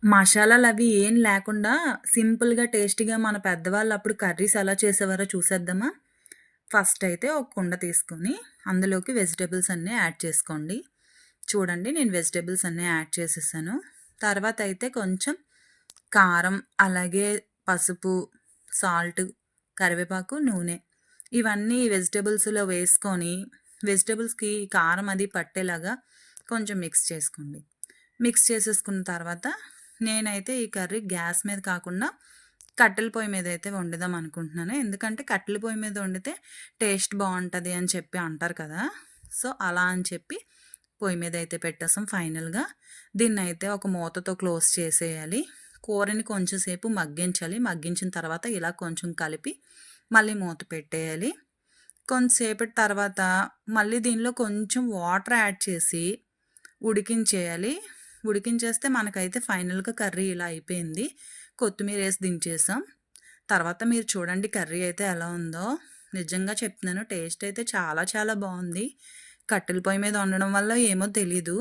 మషాలాలవి ఏం లేకుండా సింపుల్‌గా, టేస్టీగా మన పెద్దవాళ్ళు అప్పుడు కర్రీస్ ఎలా చేసేవారో చూసేద్దామా? ఫస్ట్ అయితే ఒక కుండ తీసుకొని అందులోకి వెజిటబుల్స్ అన్నీ యాడ్ చేసుకోండి. చూడండి నేను వెజిటబుల్స్ అన్నీ యాడ్ చేసేసాను. తర్వాత అయితే కొంచెం కారం, అలాగే పసుపు, సాల్ట్, కరివేపాకు, నూనె ఇవన్నీ వెజిటబుల్స్‌లో వేసుకొని వెజిటబుల్స్‌కి కారం అది పట్టేలాగా కొంచెం మిక్స్ చేసుకోండి. మిక్స్ చేసేసుకున్న తర్వాత నేనైతే ఈ కర్రీ గ్యాస్ మీద కాకుండా కట్టెల పొయ్యి మీద అయితే వండుదాం అనుకుంటున్నాను. ఎందుకంటే కట్టెల పొయ్యి మీద వండితే టేస్ట్ బావుంటది అని చెప్పి అంటారు కదా! సో, అలా అని చెప్పి పొయ్యి మీద అయితే పెట్టేసాం ఫైనల్‌గా. దీన్నైతే ఒక మూతతో క్లోజ్ చేసేయాలి. కూరని కొంచెం సేపు మగ్గించాలి. మగ్గించిన తర్వాత ఇలా కొంచెం కలిపి మళ్ళీ మూత పెట్టేయాలి. కొంతసేపటి తర్వాత మళ్ళీ దీనిలో కొంచెం వాటర్ యాడ్ చేసి ఉడికించేయాలి. ఉడికించేస్తే మనకైతే ఫైనల్‌గా కర్రీ ఇలా అయిపోయింది. కొత్తిమీరేసి దించేసాం. తర్వాత మీరు చూడండి కర్రీ అయితే ఎలా ఉందో. నిజంగా చెప్తున్నాను టేస్ట్ అయితే చాలా చాలా బావుంది. కట్టెల పొయ్యి మీద వండడం వల్ల ఏమో తెలీదు.